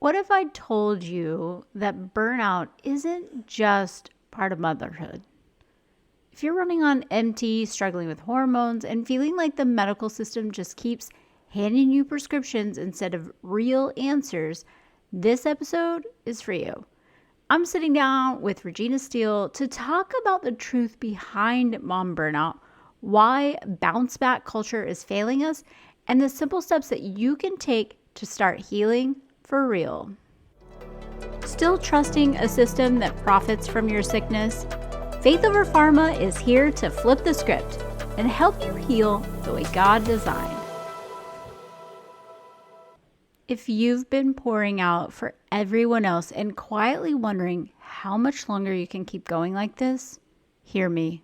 What if I told you that burnout isn't just part of motherhood? If you're running on empty, struggling with hormones, and feeling like the medical system just keeps handing you prescriptions instead of real answers, this episode is for you. I'm sitting down with Regina Steele to talk about the truth behind mom burnout, why bounce back culture is failing us, and the simple steps that you can take to start healing for real. Still trusting a system that profits from your sickness? Faith Over Pharma is here to flip the script and help you heal the way God designed. If you've been pouring out for everyone else and quietly wondering how much longer you can keep going like this, hear me.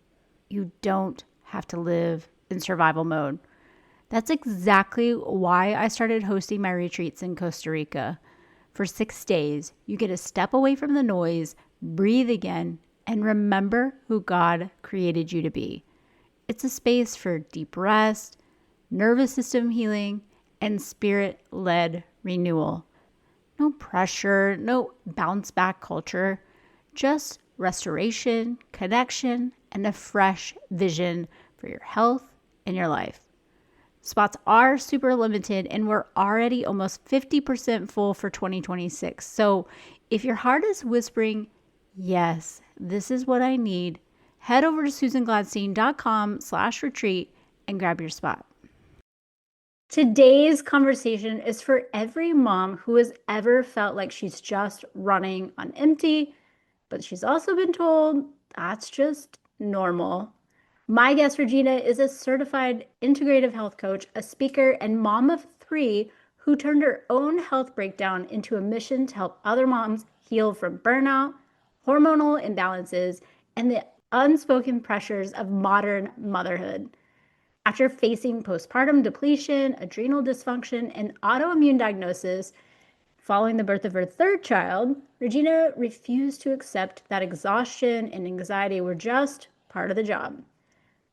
You don't have to live in survival mode. That's exactly why I started hosting my retreats in Costa Rica. For 6 days, you get to step away from the noise, breathe again, and remember who God created you to be. It's a space for deep rest, nervous system healing, and spirit-led renewal. No pressure, no bounce back culture, just restoration, connection, and a fresh vision for your health and your life. Spots are super limited and we're already almost 50% full for 2026. So if your heart is whispering, yes, this is what I need, head over to susangladstein.com/retreat and grab your spot. Today's conversation is for every mom who has ever felt like she's just running on empty, but she's also been told that's just normal. My guest, Regina, is a certified integrative health coach, a speaker, and mom of 3 who turned her own health breakdown into a mission to help other moms heal from burnout, hormonal imbalances, and the unspoken pressures of modern motherhood. After facing postpartum depletion, adrenal dysfunction, and autoimmune diagnoses following the birth of her 3rd child, Regina refused to accept that exhaustion and anxiety were just part of the job.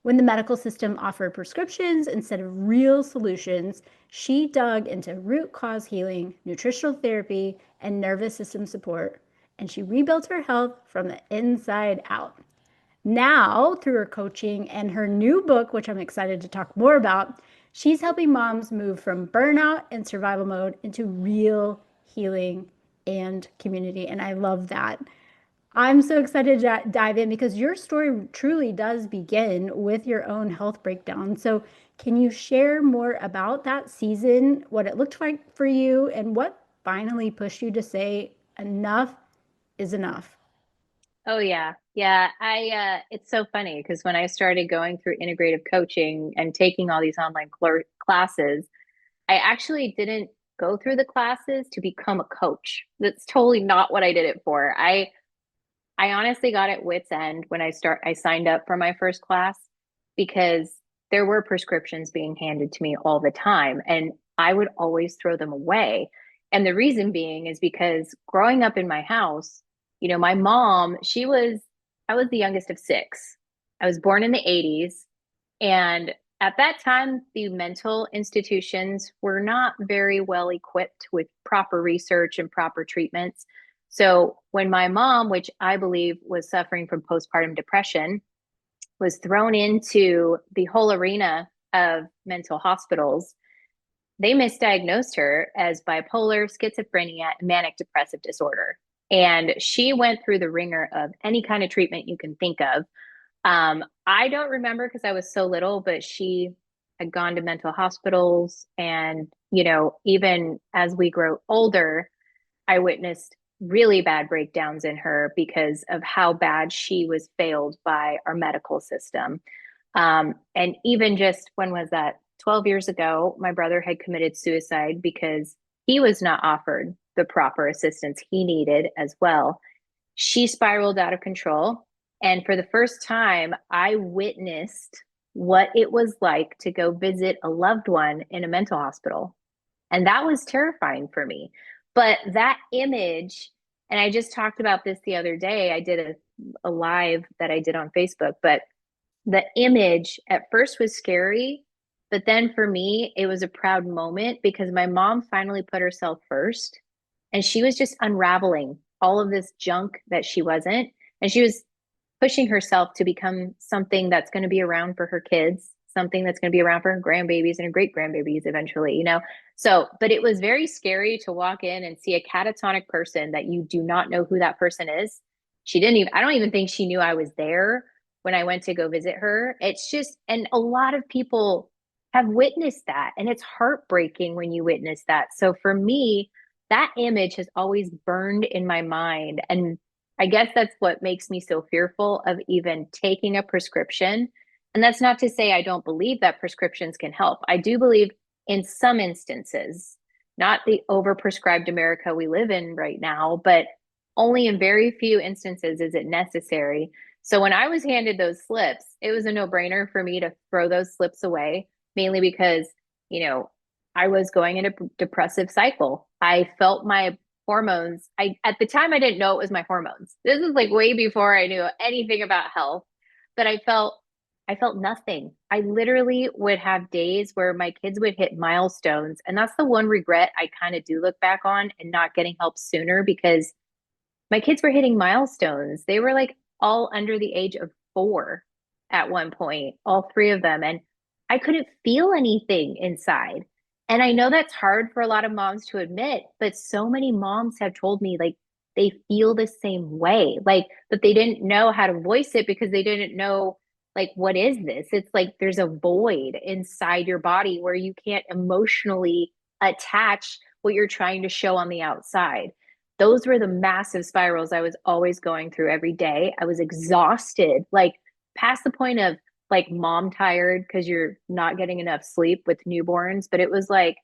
When the medical system offered prescriptions instead of real solutions, she dug into root cause healing, nutritional therapy, and nervous system support, and she rebuilt her health from the inside out. Now, through her coaching and her new book, which I'm excited to talk more about, she's helping moms move from burnout and survival mode into real healing and community, and I love that. I'm so excited to dive in because your story truly does begin with your own health breakdown. So, can you share more about that season, what it looked like for you, and what finally pushed you to say enough is enough? Oh yeah. Yeah, I it's so funny because when I started going through integrative coaching and taking all these online classes, I actually didn't go through the classes to become a coach. That's totally not what I did it for. I honestly got at wit's end when I signed up for my first class because there were prescriptions being handed to me all the time and I would always throw them away. And the reason being is because growing up in my house, my mom, I was the youngest of 6. I was born in the 80s. And at that time, the mental institutions were not very well equipped with proper research and proper treatments. So when my mom, which I believe was suffering from postpartum depression, was thrown into the whole arena of mental hospitals, they misdiagnosed her as bipolar, schizophrenia, and manic depressive disorder. And she went through the ringer of any kind of treatment you can think of. I don't remember because I was so little, but she had gone to mental hospitals. And, even as we grow older, I witnessed really bad breakdowns in her because of how bad she was failed by our medical system. And even just when was that? 12 years ago, my brother had committed suicide because he was not offered the proper assistance he needed as well. She spiraled out of control. And for the first time, I witnessed what it was like to go visit a loved one in a mental hospital. And that was terrifying for me. But that image, and I just talked about this the other day, I did a live that I did on Facebook, but the image at first was scary. But then for me, it was a proud moment because my mom finally put herself first And she was just unraveling all of this junk that she wasn't. And she was pushing herself to become something that's going to be around for her kids, something that's going to be around for her grandbabies and her great grandbabies eventually, you know? So, but it was very scary to walk in and see a catatonic person that you do not know who that person is. She didn't even, I don't even think she knew I was there when I went to go visit her. It's just, and a lot of people have witnessed that. And it's heartbreaking when you witness that. So for me, that image has always burned in my mind. And I guess that's what makes me so fearful of even taking a prescription. And that's not to say I don't believe that prescriptions can help. I do believe in some instances, not the overprescribed America we live in right now, but only in very few instances is it necessary. So when I was handed those slips, it was a no-brainer for me to throw those slips away, mainly because, you know, I was going in a depressive cycle. I felt my hormones. I at the time I didn't know it was my hormones. This is like way before I knew anything about health, but I felt nothing. I literally would have days where my kids would hit milestones, and that's the one regret I kind of do look back on and not getting help sooner because my kids were hitting milestones. They were like all under the age of 4 at one point, all three of them. And I couldn't feel anything inside. And I know that's hard for a lot of moms to admit, but so many moms have told me like they feel the same way, like, but they didn't know how to voice it because they didn't know, like, what is this? It's like there's a void inside your body where you can't emotionally attach what you're trying to show on the outside. Those were the massive spirals I was always going through every day. I was exhausted, like past the point of like mom tired because you're not getting enough sleep with newborns. But it was like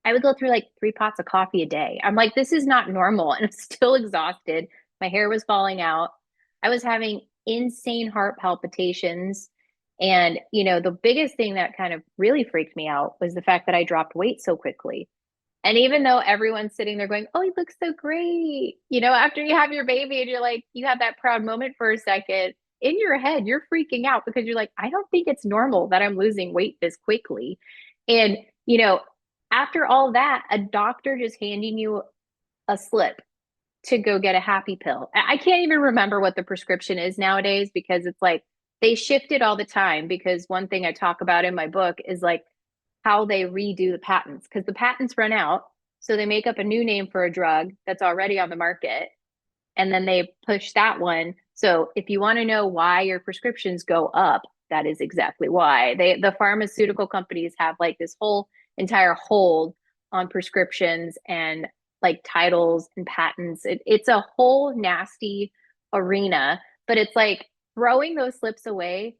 I would go through like 3 pots of coffee a day. I'm like, this is not normal. And I'm still exhausted. My hair was falling out. I was having insane heart palpitations. And, you know, the biggest thing that kind of really freaked me out was the fact that I dropped weight so quickly. And even though everyone's sitting there going, oh, you look so great, you know, after you have your baby and you're like, you have that proud moment for a second, in your head, you're freaking out because you're like, I don't think it's normal that I'm losing weight this quickly. And, you know, after all that, a doctor just handing you a slip to go get a happy pill. I can't even remember what the prescription is nowadays because it's like they shift it all the time. Because one thing I talk about in my book is like how they redo the patents because the patents run out. So they make up a new name for a drug that's already on the market and then they push that one. So if you want to know why your prescriptions go up, that is exactly why. The pharmaceutical companies have like this whole entire hold on prescriptions and like titles and patents. It's a whole nasty arena, but it's like throwing those slips away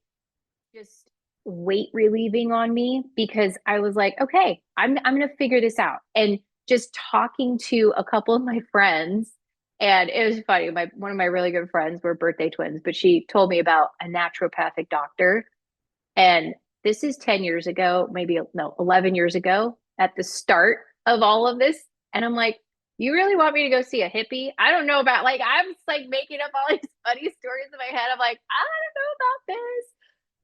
just weight relieving on me because I was like, okay, I'm gonna figure this out. And just talking to a couple of my friends, and it was funny. My one of my really good friends were birthday twins, but she told me about a naturopathic doctor. And this is 10 years ago, maybe no, 11 years ago at the start of all of this. And I'm like, you really want me to go see a hippie? I don't know about like I'm just like making up all these funny stories in my head. I'm like, I don't know about this.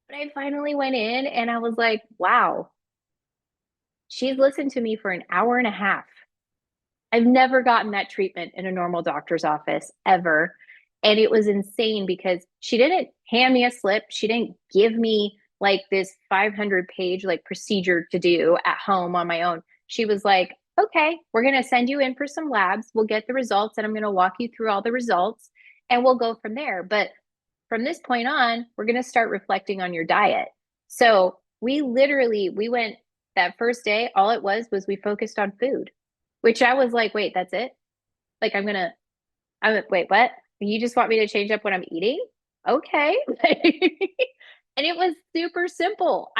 But I finally went in and I was like, wow, she's listened to me for an hour and a half. I've never gotten that treatment in a normal doctor's office ever. And it was insane because she didn't hand me a slip. She didn't give me like this 500-page like procedure to do at home on my own. She was like, okay, we're going to send you in for some labs. We'll get the results and I'm going to walk you through all the results and we'll go from there. But from this point on, we're going to start reflecting on your diet. So we went that first day, all it was we focused on food, which I was like, wait, that's it? Like, wait, what? You just want me to change up what I'm eating? Okay. And it was super simple.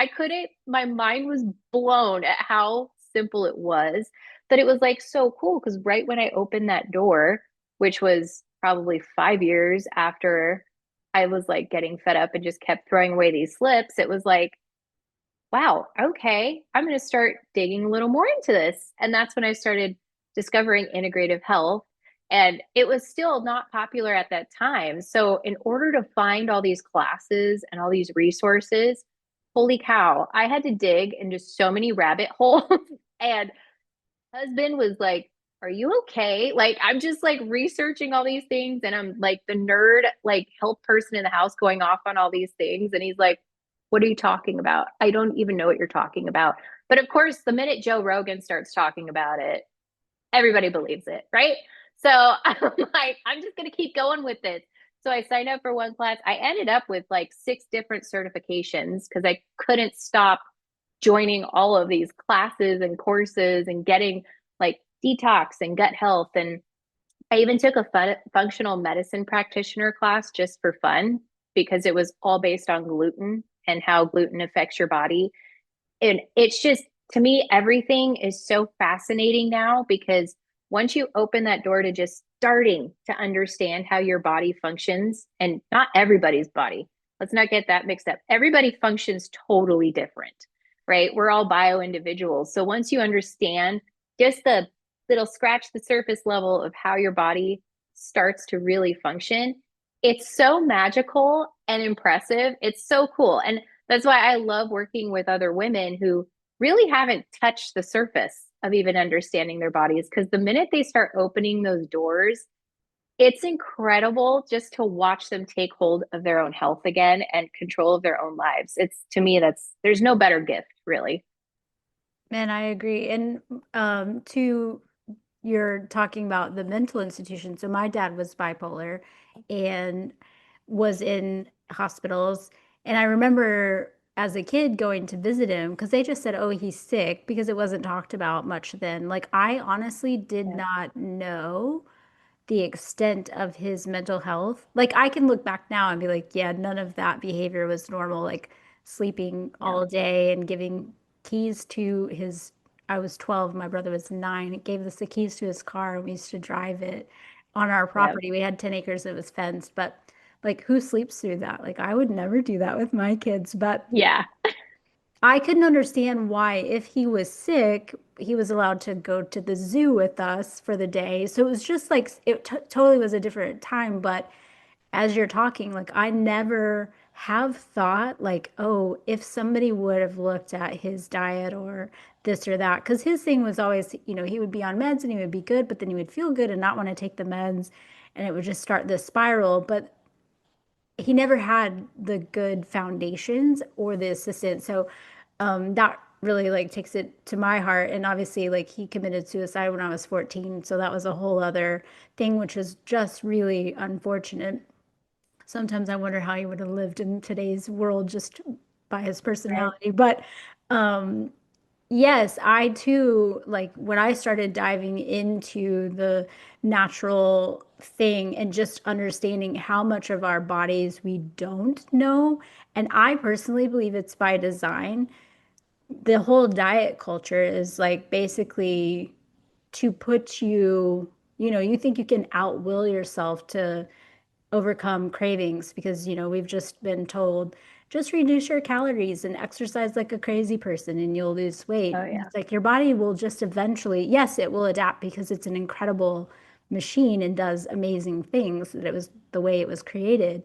My mind was blown at how simple it was. But it was like so cool because right when I opened that door, which was probably 5 years after I was like getting fed up and just kept throwing away these slips, it was like, wow, okay, I'm going to start digging a little more into this. And that's when I started discovering integrative health. And it was still not popular at that time. So, in order to find all these classes and all these resources, holy cow, I had to dig into so many rabbit holes. And husband was like are you okay? Like, I'm just like researching all these things, and I'm like the nerd, like health person in the house going off on all these things. And he's like, what are you talking about? I don't even know what you're talking about. But of course, the minute Joe Rogan starts talking about it, everybody believes it, right? So I'm like, I'm just going to keep going with this. So I signed up for one class. I ended up with like 6 different certifications because I couldn't stop joining all of these classes and courses and getting like detox and gut health. And I even took a functional medicine practitioner class just for fun because it was all based on gluten and how gluten affects your body. And it's just, to me, everything is so fascinating now because once you open that door to just starting to understand how your body functions, and not everybody's body, let's not get that mixed up. Everybody functions totally different, right? We're all bio individuals. So once you understand just the little scratch the surface level of how your body starts to really function, it's so magical and impressive. It's so cool. And that's why I love working with other women who really haven't touched the surface of even understanding their bodies. Because the minute they start opening those doors, it's incredible just to watch them take hold of their own health again and control of their own lives. It's, to me, that's, there's no better gift, really. Man, I agree. And to you're talking about the mental institution. So my dad was bipolar and was in hospitals. And I remember as a kid going to visit him because they just said, oh, he's sick because it wasn't talked about much then. Like I honestly did Yeah. not know the extent of his mental health. Like I can look back now and be like, yeah, none of that behavior was normal. Like sleeping Yeah. all day and giving keys to his, I was 12, my brother was 9. It gave us the keys to his car and we used to drive it on our Yeah. property. We had 10 acres, it was fenced, but like who sleeps through that? Like I would never do that with my kids, but Yeah. I couldn't understand why, if he was sick, he was allowed to go to the zoo with us for the day. So it was just like it t totally was a different time. But as you're talking, like I never have thought like, oh, if somebody would have looked at his diet or this or that, because his thing was always, he would be on meds and he would be good, but then he would feel good and not want to take the meds, and it would just start this spiral. But he never had the good foundations or the assistance. So that really like takes it to my heart. And obviously, like he committed suicide when I was 14. So that was a whole other thing, which is just really unfortunate. Sometimes I wonder how he would have lived in today's world just by his Right. personality. But um, yes, I too, like when I started diving into the natural thing and just understanding how much of our bodies we don't know. And I personally believe it's by design. The whole diet culture is like basically to put you, you think you can outwill yourself to overcome cravings because we've just been told just reduce your calories and exercise like a crazy person and you'll lose weight. Oh, And yeah. it's like your body will just eventually, yes, it will adapt because it's an incredible machine and does amazing things, that it was the way it was created.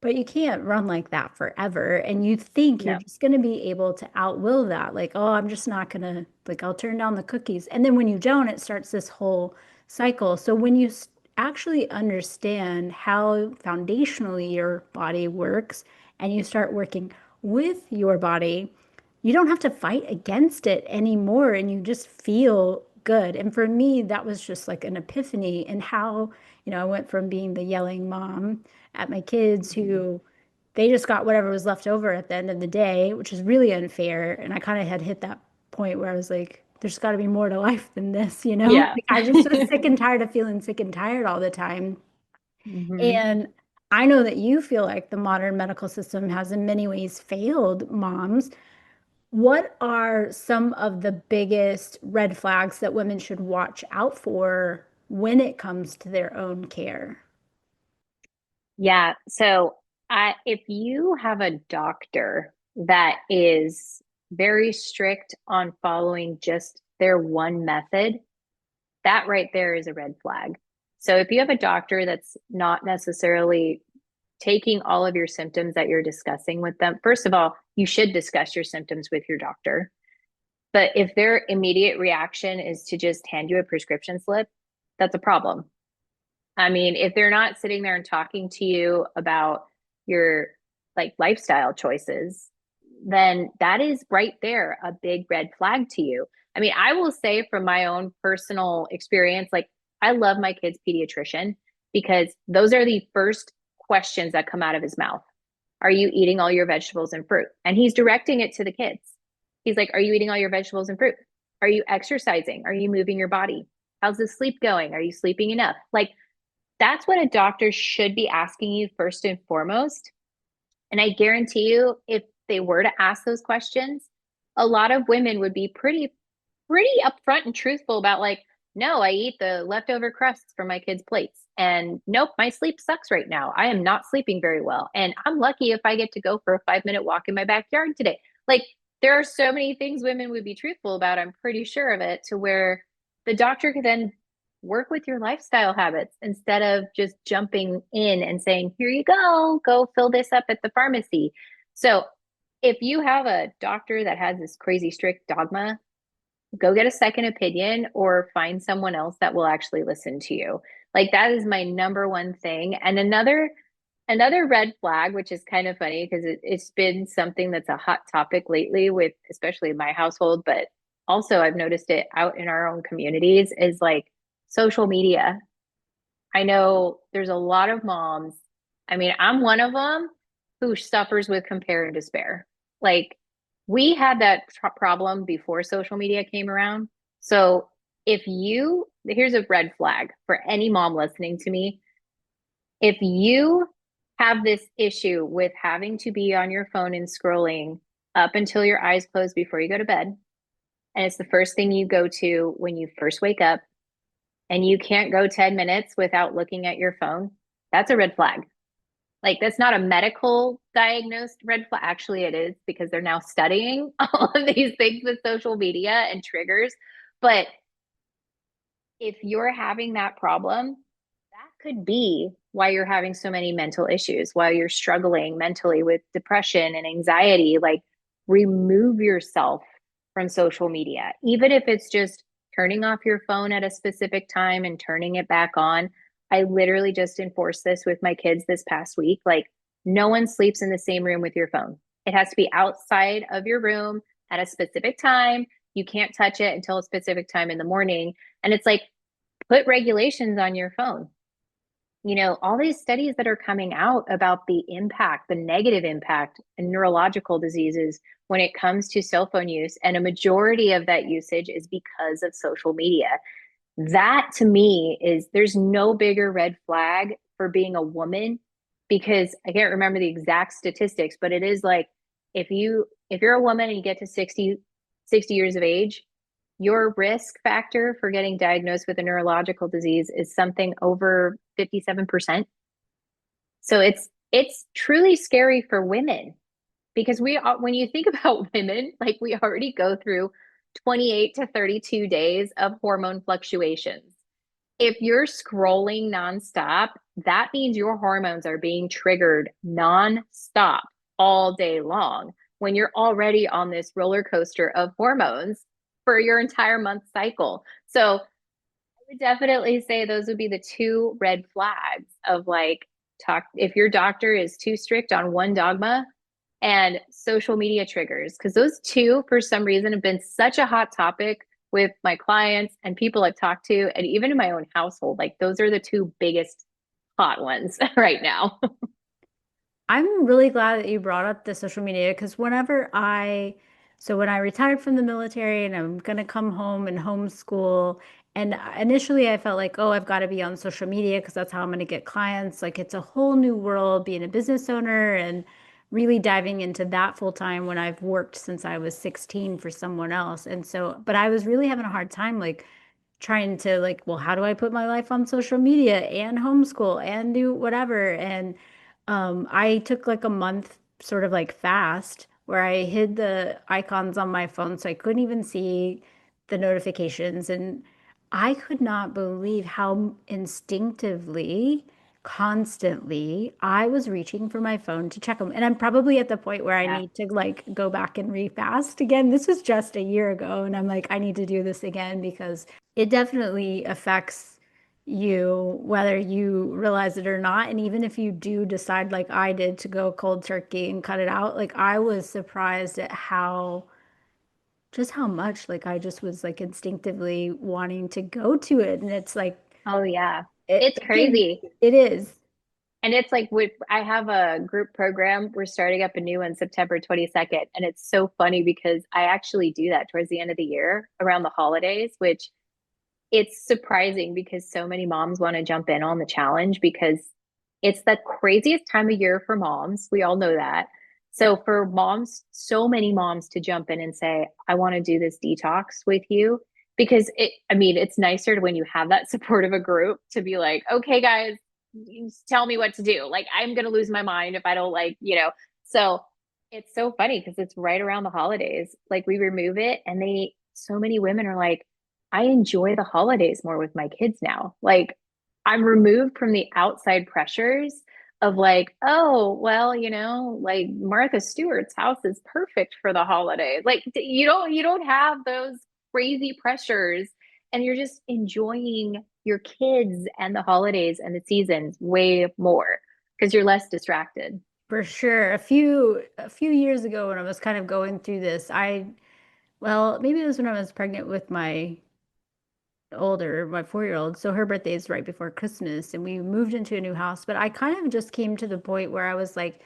But you can't run like that forever. And you think you're No. just going to be able to outwill that. Like, oh, I'm just not going to, like, I'll turn down the cookies. And then when you don't, it starts this whole cycle. So when you actually understand how foundationally your body works and you start working with your body, you don't have to fight against it anymore and you just feel good. And for me, that was just like an epiphany in how, I went from being the yelling mom at my kids Mhm. who they just got whatever was left over at the end of the day, which is really unfair. And I kind of had hit that point where I was like, there's got to be more to life than this, you know? Yeah. Like I just was sick and tired of feeling sick and tired all the time. Hmm. And I know that you feel like the modern medical system has in many ways failed moms. What are some of the biggest red flags that women should watch out for when it comes to their own care? Yeah. So if you have a doctor that is very strict on following just their one method, that right there is a red flag. So if you have a doctor that's not necessarily taking all of your symptoms that you're discussing with them, first of all, you should discuss your symptoms with your doctor. But if their immediate reaction is to just hand you a prescription slip, that's a problem. I mean, if they're not sitting there and talking to you about your like lifestyle choices, then that is right there a big red flag to you. I mean, I will say from my own personal experience, like I love my kid's pediatrician because those are the first questions that come out of his mouth. Are you eating all your vegetables and fruit? And he's directing it to the kids. He's like, are you eating all your vegetables and fruit? Are you exercising? Are you moving your body? How's the sleep going? Are you sleeping enough? Like, that's what a doctor should be asking you first and foremost. And I guarantee you, if they were to ask those questions, a lot of women would be pretty upfront and truthful about like, no, I eat the leftover crusts from my kids' plates. And nope, my sleep sucks right now. I am not sleeping very well. And I'm lucky if I get to go for a 5 minute walk in my backyard today. Like, there are so many things women would be truthful about. I'm pretty sure of it, to where the doctor could then work with your lifestyle habits instead of just jumping in and saying, here you go fill this up at the pharmacy. So if you have a doctor that has this crazy strict dogma, go get a second opinion or find someone else that will actually listen to you. Like, that is my number one thing. And another red flag, which is kind of funny because it's been something that's a hot topic lately with especially my household, but also I've noticed it out in our own communities, is like social media. I know there's a lot of moms. I mean, I'm one of them who suffers with compare and despair. Like, we had that problem before social media came around. So here's a red flag for any mom listening to me. If you have this issue with having to be on your phone and scrolling up until your eyes close before you go to bed, and it's the first thing you go to when you first wake up, and you can't go 10 minutes without looking at your phone, that's a red flag. Like, that's not a medical diagnosed red flag. Actually, it is, because they're now studying all of these things with social media and triggers. But if you're having that problem, that could be why you're having so many mental issues, why you're struggling mentally with depression and anxiety. Like, remove yourself from social media, even if it's just turning off your phone at a specific time and turning it back on. I literally just enforced this with my kids this past week. Like, no one sleeps in the same room with your phone. It has to be outside of your room at a specific time. You can't touch it until a specific time in the morning. And it's like, put regulations on your phone. All these studies that are coming out about the impact, the negative impact and neurological diseases when it comes to cell phone use. And a majority of that usage is because of social media. That to me there's no bigger red flag for being a woman, because I can't remember the exact statistics, but it is like, if you're a woman and you get to 60 years of age, your risk factor for getting diagnosed with a neurological disease is something over 57%. So it's truly scary for women, because when you think about women, like, we already go through 28 to 32 days of hormone fluctuations. If you're scrolling nonstop, that means your hormones are being triggered nonstop all day long when you're already on this roller coaster of hormones for your entire month cycle. So I would definitely say those would be the two red flags of like, if your doctor is too strict on one dogma, and social media triggers, because those two, for some reason, have been such a hot topic with my clients and people I've talked to, and even in my own household. Like, those are the two biggest hot ones right now. I'm really glad that you brought up the social media because so when I retired from the military and I'm gonna come home and homeschool, and initially I felt like, oh, I've got to be on social media because that's how I'm gonna get clients. Like, it's a whole new world being a business owner and really diving into that full time when I've worked since I was 16 for someone else. And so, but I was really having a hard time, like, trying to like, well, how do I put my life on social media and homeschool and do whatever? And I took like a month sort of like fast where I hid the icons on my phone so I couldn't even see the notifications. And I could not believe how instinctively constantly, I was reaching for my phone to check them. And I'm probably at the point where I Yeah. need to like go back and refast again. This was just a year ago, and I'm like, I need to do this again because it definitely affects you, whether you realize it or not. And even if you do decide, like I did, to go cold turkey and cut it out, like I was surprised at how just how much like I just was like instinctively wanting to go to it. And it's like Oh yeah. it, It's it can, crazy. it is. And it's like I have a group program. We're starting up a new one September 22nd. And it's so funny because I actually do that towards the end of the year around the holidays, which it's surprising because so many moms want to jump in on the challenge because it's the craziest time of year for moms. We all know that. Yeah, So for moms, so many moms to jump in and say, I want to do this detox with you because I mean, it's nicer when you have that support of a group to be like, okay, guys, you just tell me what to do. Like, I'm going to lose my mind if I don't so it's so funny because it's right around the holidays. Like we remove it and so many women are like, I enjoy the holidays more with my kids now. Like I'm removed from the outside pressures of like, oh, well, like Martha Stewart's house is perfect for the holidays. Like you don't have those crazy pressures and you're just enjoying your kids and the holidays and the seasons way more because you're less distracted. for sure. A few years ago when I was kind of going through this, well, maybe it was when I was pregnant with my 4-year-old. So her birthday is right before Christmas and we moved into a new house, but I kind of just came to the point where I was like,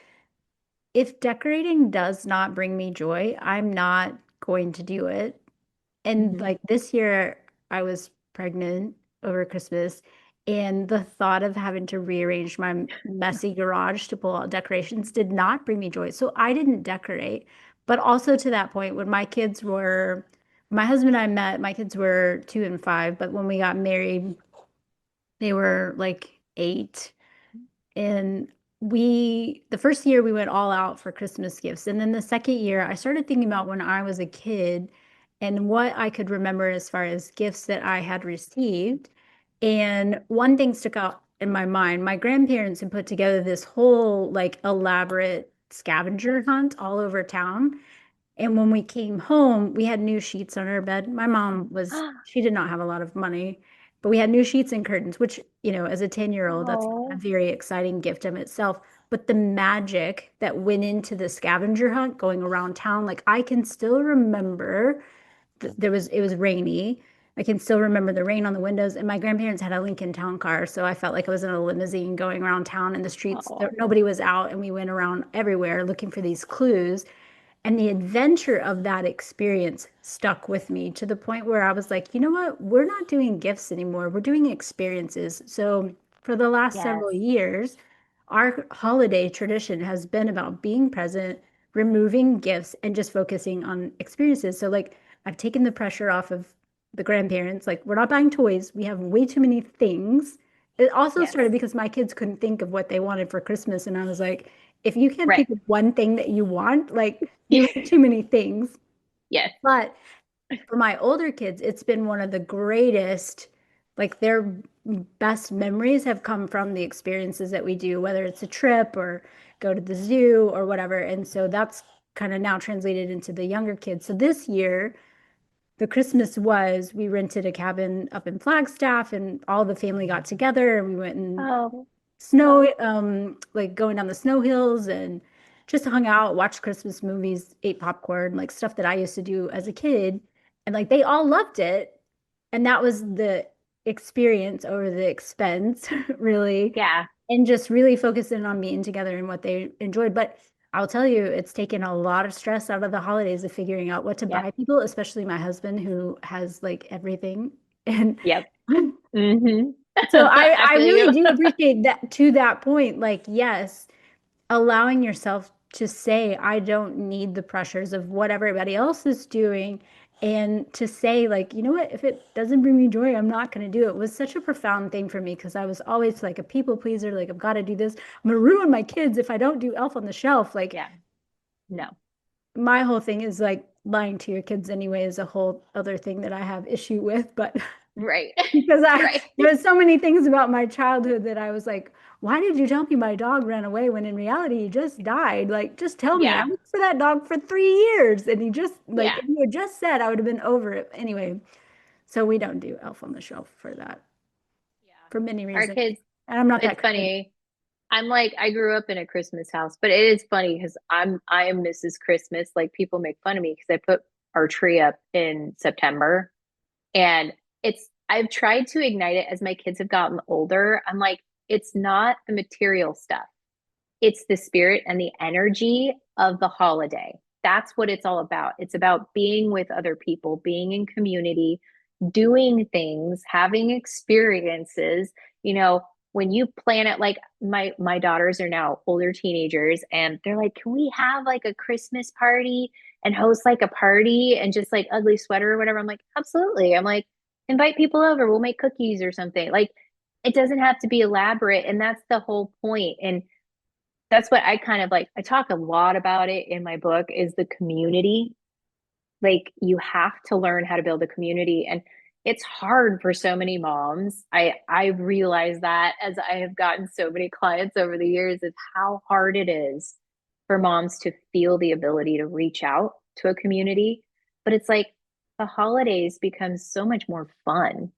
if decorating does not bring me joy, I'm not going to do it. And Mhm. like this year, I was pregnant over Christmas, and the thought of having to rearrange my messy garage to pull out decorations did not bring me joy. So I didn't decorate. But also to that point, my husband and I met, my kids were 2 and 5, but when we got married, they were like 8. And the first year we went all out for Christmas gifts. And then the second year, I started thinking about when I was a kid and what I could remember as far as gifts that I had received. And one thing stuck out in my mind. My grandparents had put together this whole like elaborate scavenger hunt all over town. And when we came home, we had new sheets on our bed. She did not have a lot of money, but we had new sheets and curtains, which, as a 10-year-old, that's a Oh, very exciting gift in itself. But the magic that went into the scavenger hunt going around town, like I can still remember it was rainy. I can still remember the rain on the windows, and my grandparents had a Lincoln Town Car, so I felt like I was in a limousine going around town in the streets. oh, Nobody was out, and we went around everywhere looking for these clues. And the adventure of that experience stuck with me to the point where I was like, you know what? We're not doing gifts anymore. We're doing experiences. So for the last yes, several years, our holiday tradition has been about being present, removing gifts, and just focusing on experiences. So, like, I've taken the pressure off of the grandparents. Like, we're not buying toys. We have way too many things. It also yes, started because my kids couldn't think of what they wanted for Christmas. And I was like, if you can't right. pick one thing that you want, like, you have too many things. Yes, But for my older kids, it's been one of the greatest, like their best memories have come from the experiences that we do, whether it's a trip or go to the zoo or whatever. And so that's kind of now translated into the younger kids. So this year, the Christmas was we rented a cabin up in Flagstaff and all the family got together and we went and oh, like going down the snow hills and just hung out, watched Christmas movies, ate popcorn, like stuff that I used to do as a kid. And like they all loved it. And that was the experience over the expense, really. yeah, And just really focusing on being together and what they enjoyed. But I'll tell you, it's taken a lot of stress out of the holidays of figuring out what to yep, buy people, especially my husband who has like everything. And yep. Hmm. so I I feel really you. do appreciate that to that point. Like, yes, allowing yourself to say, I don't need the pressures of what everybody else is doing. And to say, like, you know what, if it doesn't bring me joy, I'm not going to do it was such a profound thing for me because I was always like a people pleaser. Like, I've got to do this. I'm going to ruin my kids if I don't do Elf on the Shelf. Like, Yeah, no. my whole thing is like lying to your kids anyway is a whole other thing that I have issue with. But Right. Because Right. there's so many things about my childhood that I was like, why did you tell me my dog ran away when in reality he just died? Like, just tell me. I Yeah. looked for that dog for 3 years and he just like Yeah. if you had just said I would have been over it. Anyway, so we don't do Elf on the Shelf for that Yeah. for many Our reasons. kids, And I'm not it's that kind. funny. I'm like, I grew up in a Christmas house, but it is funny because I am Mrs. Christmas. Like people make fun of me because I put our tree up in September. And I've tried to ignite it as my kids have gotten older. I'm like, it's not the material stuff. It's the spirit and the energy of the holiday. That's what it's all about. It's about being with other people, being in community, doing things, having experiences. You know, when you plan it, like my daughters are now older teenagers, and they're like, "Can we have like a Christmas party and host like a party and just like ugly sweater or whatever?" I'm like, "Absolutely." I'm like, "Invite people over. We'll make cookies or something." Like, it doesn't have to be elaborate, and that's the whole point. And that's what I kind of like. I talk a lot about it in my book is the community. Like you have to learn how to build a community, and it's hard for so many moms. I've realized that as I have gotten so many clients over the years is how hard it is for moms to feel the ability to reach out to a community. But it's like the holidays become so much more fun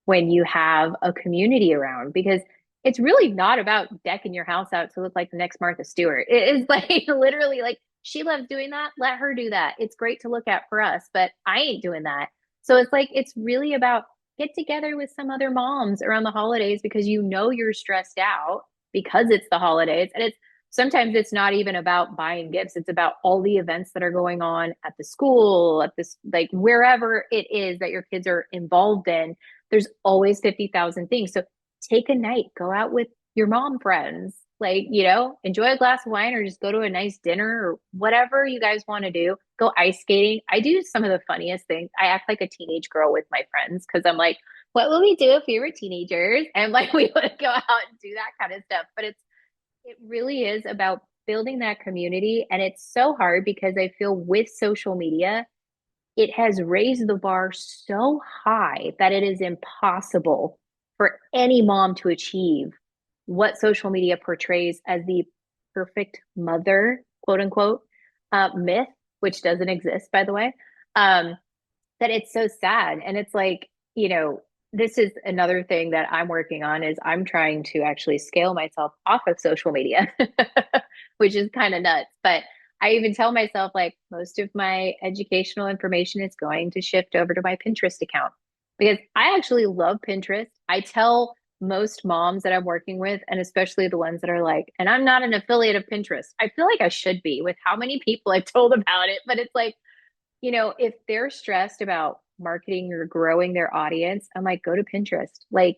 when you have a community around because it's really not about decking your house out to look like the next Martha Stewart. It is like literally like she loves doing that. Let her do that. It's great to look at for us, but I ain't doing that. So it's like it's really about get together with some other moms around the holidays because you know you're stressed out because it's the holidays. And it's sometimes it's not even about buying gifts. It's about all the events that are going on at the school, at this like wherever it is that your kids are involved in, there's always 50,000 things. So take a night, go out with your mom friends, like, you know, enjoy a glass of wine or just go to a nice dinner or whatever you guys want to do. Go ice skating. I do some of the funniest things. I act like a teenage girl with my friends because I'm like, what will we do if we were teenagers? And like, we would go out and do that kind of stuff. But it really is about building that community. And it's so hard because I feel with social media, it has raised the bar so high that it is impossible for any mom to achieve what social media portrays as the perfect mother, quote unquote, myth, which doesn't exist, by the way. Um, that it's so sad. And it's like, you know, this is another thing that I'm working on is I'm trying to actually scale myself off of social media, which is kind of nuts. But I even tell myself like most of my educational information is going to shift over to my Pinterest account because I actually love Pinterest. I tell most moms that I'm working with, and especially the ones that are like, and I'm not an affiliate of Pinterest. I feel like I should be with how many people I've told about it, but it's like, you know, if they're stressed about marketing or growing their audience, I'm like, go to Pinterest. Like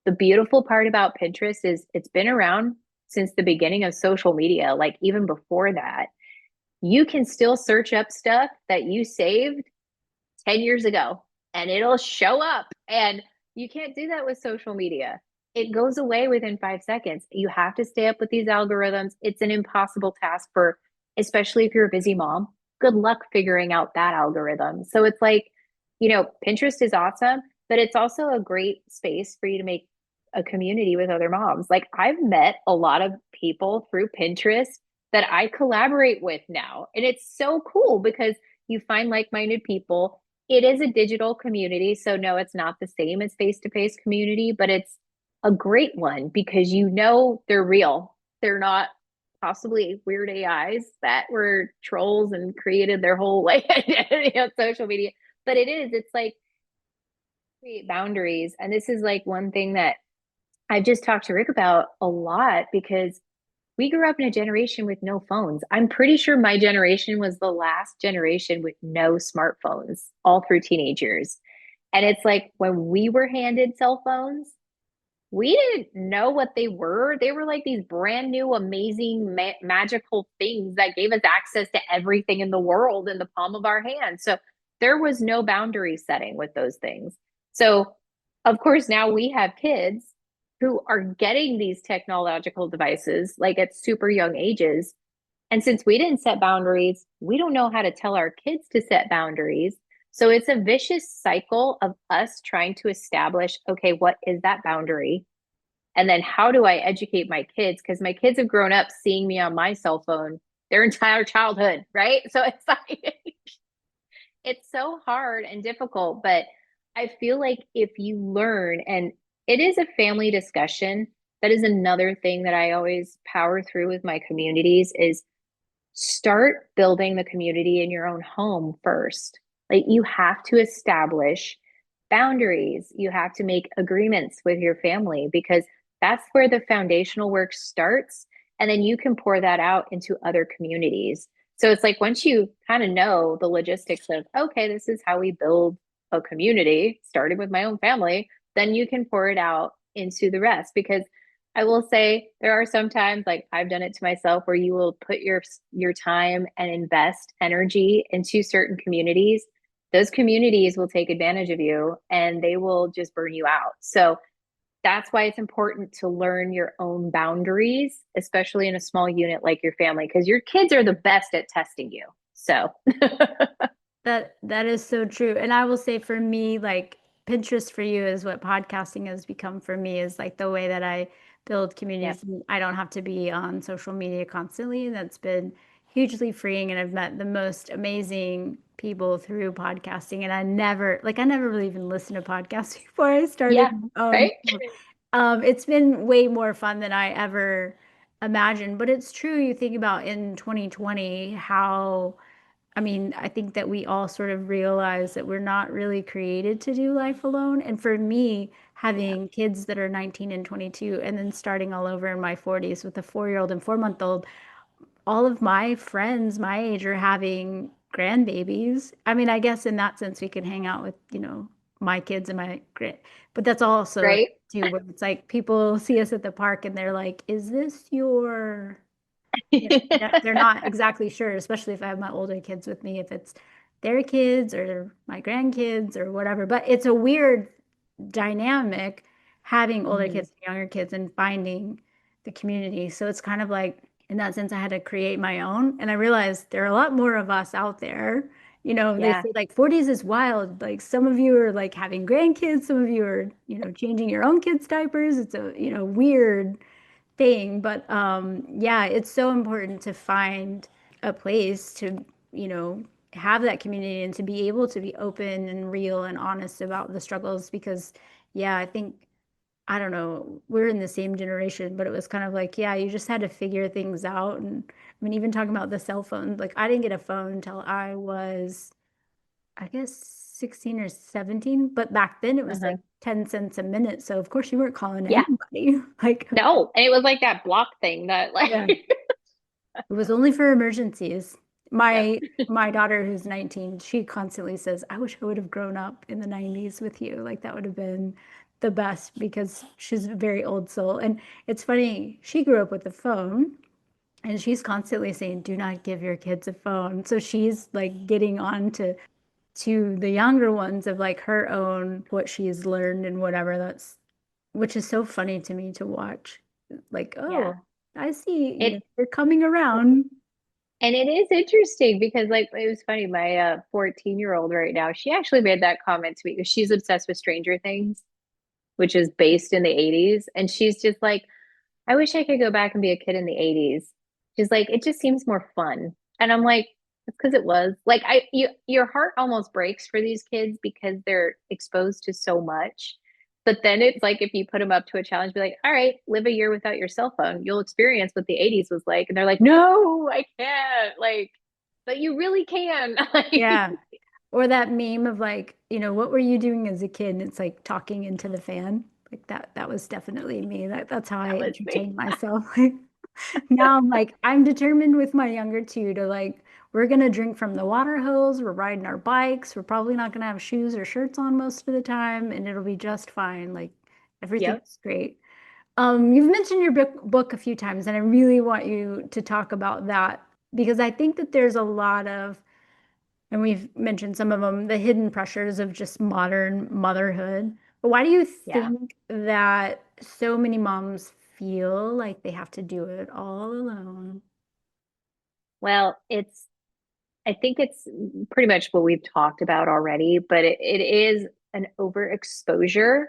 the beautiful part about Pinterest is it's been around since the beginning of social media, like even before that. You can still search up stuff that you saved 10 years ago and it'll show up. And you can't do that with social media. It goes away within 5 seconds. You have to stay up with these algorithms. It's an impossible task for, especially if you're a busy mom. Good luck figuring out that algorithm. So it's like, you know, Pinterest is awesome, but it's also a great space for you to make a community with other moms. Like I've met a lot of people through Pinterest that I collaborate with now. And it's so cool because you find like-minded people. It is a digital community, so no, it's not the same as face-to-face community, but it's a great one because you know they're real. They're not possibly weird AIs that were trolls and created their whole like identity on social media. But it is, it's like create boundaries. And this is like one thing that I've just talked to Rick about a lot because we grew up in a generation with no phones. I'm pretty sure my generation was the last generation with no smartphones all through teenage years. And it's like when we were handed cell phones, we didn't know what they were. They were like these brand new, amazing, magical things that gave us access to everything in the world in the palm of our hand. So there was no boundary setting with those things. So, of course, now we have kids who are getting these technological devices like at super young ages. And since we didn't set boundaries, we don't know how to tell our kids to set boundaries. So it's a vicious cycle of us trying to establish, okay, what is that boundary? And then how do I educate my kids? Because my kids have grown up seeing me on my cell phone their entire childhood, right? So it's like, it's so hard and difficult, but I feel like if you learn, and it is a family discussion, that is another thing that I always power through with my communities is start building the community in your own home first. Like you have to establish boundaries. You have to make agreements with your family because that's where the foundational work starts. And then you can pour that out into other communities. So it's like once you kind of know the logistics of, okay, this is how we build a community, starting with my own family, then you can pour it out into the rest. Because I will say there are some times like I've done it to myself where you will put your time and invest energy into certain communities. Those communities will take advantage of you and they will just burn you out. So that's why it's important to learn your own boundaries, especially in a small unit like your family, because your kids are the best at testing you. So, That is so true. And I will say for me, like Pinterest for you is what podcasting has become for me is like the way that I build yep. communities. I don't have to be on social media constantly. That's been hugely freeing. And I've met the most amazing people through podcasting. And I never really even listened to podcasts before I started. Yeah. Right. It's been way more fun than I ever imagined. But it's true, you think about in 2020 how I mean, I think that we all sort of realize that we're not really created to do life alone. And for me, Yeah. having kids that are 19 and 22, and then starting all over in my 40s with a 4-year-old and 4-month-old, all of my friends my age are having grandbabies. I mean, I guess in that sense, we can hang out with, my kids and my grand, but that's also Right. too, where it's like people see us at the park and they're like, is this your they're not exactly sure, especially if I have my older kids with me, if it's their kids or my grandkids or whatever. But it's a weird dynamic having older Mhm. kids and younger kids and finding the community. So it's kind of like, in that sense, I had to create my own. And I realized there are a lot more of us out there. They Yeah. say like 40s is wild. Like some of you are like having grandkids, some of you are, changing your own kids' diapers. It's a, weird thing. But yeah, it's so important to find a place to, have that community and to be able to be open and real and honest about the struggles because, yeah, I think, I don't know, we're in the same generation, but it was kind of like, yeah, you just had to figure things out. And I mean, even talking about the cell phone, like I didn't get a phone until I was, I guess, 16 or 17. But back then it was Uh-huh. like 10 cents a minute. So of course you weren't calling Yeah. anybody. Like, No. And it was like that block thing that like, yeah. It was only for emergencies. yep. My daughter who's 19, she constantly says, "I wish I would have grown up in the 90s with you. Like that would have been the best because she's a very old soul." And it's funny, she grew up with the phone and she's constantly saying, "Do not give your kids a phone." So she's like getting on to the younger ones of like her own what she's learned and whatever that's which is so funny to me to watch. Like, oh, Yeah. I see, It they're coming around. And it is interesting because like it was funny, my 14-year-old right now, she actually made that comment to me because she's obsessed with Stranger Things, which is based in the 80s. And she's just like, I wish I could go back and be a kid in the 80s. She's like, it just seems more fun. And I'm like, it's because it was. Like your heart almost breaks for these kids because they're exposed to so much. But then it's like if you put them up to a challenge, be like, all right, live a year without your cell phone. You'll experience what the 80s was like. And they're like, no, I can't. Like, but you really can. Like, Yeah. Or that meme of like, what were you doing as a kid? And it's like talking into the fan. Like that was definitely me. That's how that I was me. entertained myself. Like now I'm like, I'm determined with my younger two to like, we're gonna drink from the water hose, we're riding our bikes, we're probably not gonna have shoes or shirts on most of the time, and it'll be just fine. Like Yep. everything's great. You've mentioned your book a few times, and I really want you to talk about that because I think that there's a lot of and we've mentioned some of them, the hidden pressures of just modern motherhood. But why do you Yeah. think that so many moms feel like they have to do it all alone? Well, I think it's pretty much what we've talked about already, but it is an overexposure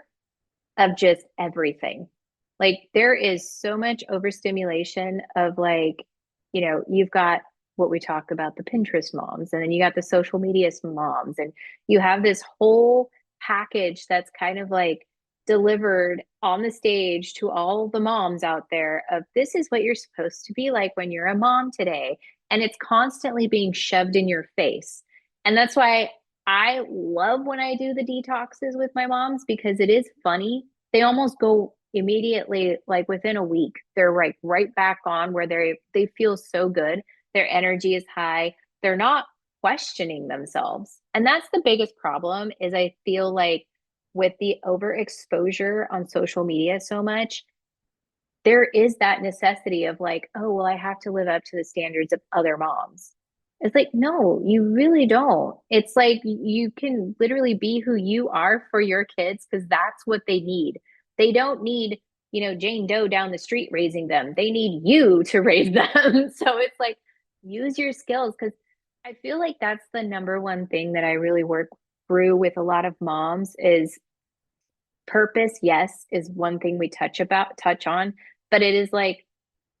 of just everything. Like there is so much overstimulation of like, you've got what we talk about, the Pinterest moms, and then you got the social media moms, and you have this whole package that's kind of like delivered on the stage to all the moms out there of this is what you're supposed to be like when you're a mom today. And it's constantly being shoved in your face. And that's why I love when I do the detoxes with my moms because it is funny. They almost go immediately, like within a week, they're like right back on where they feel so good. Their energy is high. They're not questioning themselves. And that's the biggest problem is I feel like with the overexposure on social media so much, there is that necessity of like, oh, well, I have to live up to the standards of other moms. It's like, no, you really don't. It's like you can literally be who you are for your kids because that's what they need. They don't need, Jane Doe down the street raising them. They need you to raise them. So it's like, use your skills because I feel like that's the number one thing that I really work through with a lot of moms is purpose. Yes, is one thing we touch on, but it is like,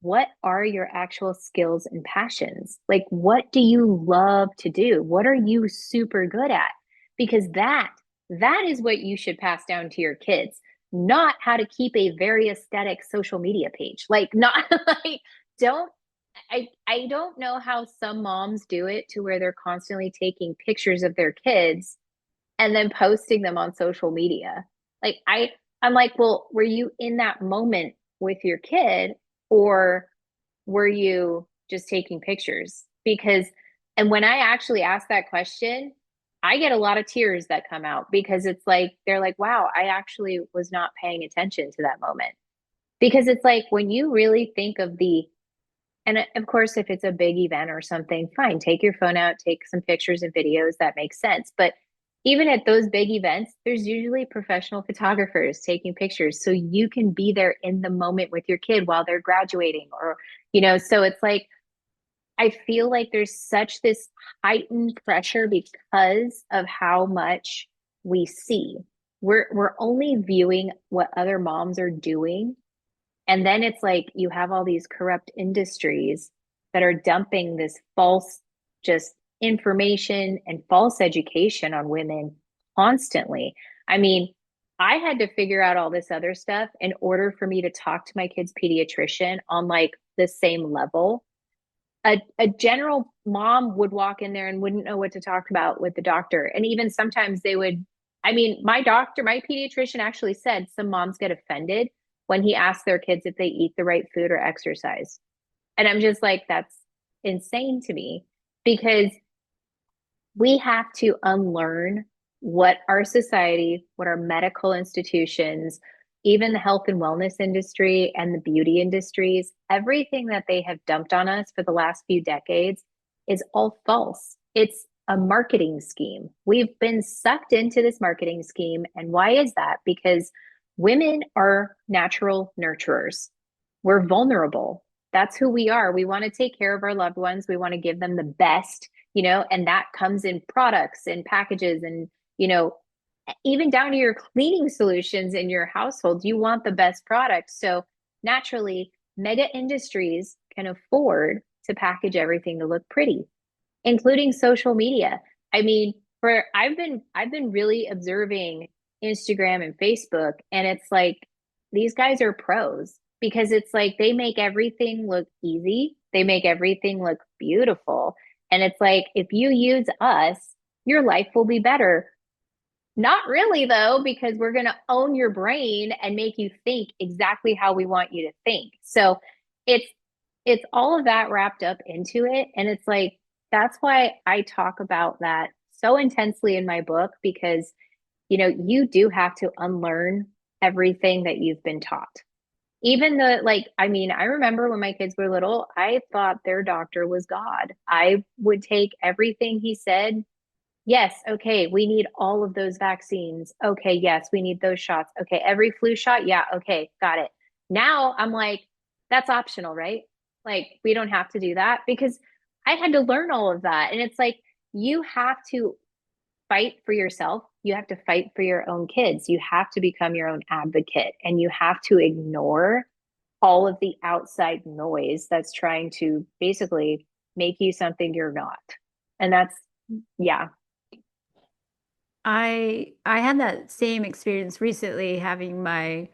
what are your actual skills and passions? Like, what do you love to do? What are you super good at? Because that is what you should pass down to your kids, not how to keep a very aesthetic social media page. Like, not like, don't I don't know how some moms do it to where they're constantly taking pictures of their kids and then posting them on social media. Like I'm like, well, were you in that moment with your kid or were you just taking pictures? Because and when I actually ask that question, I get a lot of tears that come out because it's like they're like, wow, I actually was not paying attention to that moment. Because it's like when you really think of the and of course, if it's a big event or something, fine, take your phone out, take some pictures and videos. That makes sense. But even at those big events, there's usually professional photographers taking pictures. So you can be there in the moment with your kid while they're graduating or, so it's like, I feel like there's such this heightened pressure because of how much we see. We're only viewing what other moms are doing and then it's like you have all these corrupt industries that are dumping this false just information and false education on women constantly. I mean, I had to figure out all this other stuff in order for me to talk to my kid's pediatrician on like the same level. A general mom would walk in there and wouldn't know what to talk about with the doctor. And even sometimes they would, I mean, my pediatrician actually said some moms get offended when he asks their kids if they eat the right food or exercise. And I'm just like, that's insane to me because we have to unlearn what our society, what our medical institutions, even the health and wellness industry and the beauty industries, everything that they have dumped on us for the last few decades is all false. It's a marketing scheme. We've been sucked into this marketing scheme. And why is that? Because women are natural nurturers. We're vulnerable. That's who we are. We want to take care of our loved ones. We want to give them the best, and that comes in products and packages and, even down to your cleaning solutions in your household. You want the best product. So naturally, mega industries can afford to package everything to look pretty, including social media. I mean, for I've been really observing Instagram and Facebook, and it's like these guys are pros because it's like they make everything look easy, they make everything look beautiful. And it's like if you use us, your life will be better. Not really, though, because we're going to own your brain and make you think exactly how we want you to think. So it's it's all of that wrapped up into it. And it's like that's why I talk about that so intensely in my book because you do have to unlearn everything that you've been taught. Even the like, I mean, I remember when my kids were little, I thought their doctor was God. I would take everything he said. Yes, okay, we need all of those vaccines. Okay, yes, we need those shots. Okay, every flu shot. Yeah, okay, got it. Now I'm like, that's optional, right? Like, we don't have to do that because I had to learn all of that. And it's like, you have to fight for yourself. You have to fight for your own kids. You have to become your own advocate, and you have to ignore all of the outside noise that's trying to basically make you something you're not. And that's, yeah, I had that same experience recently having my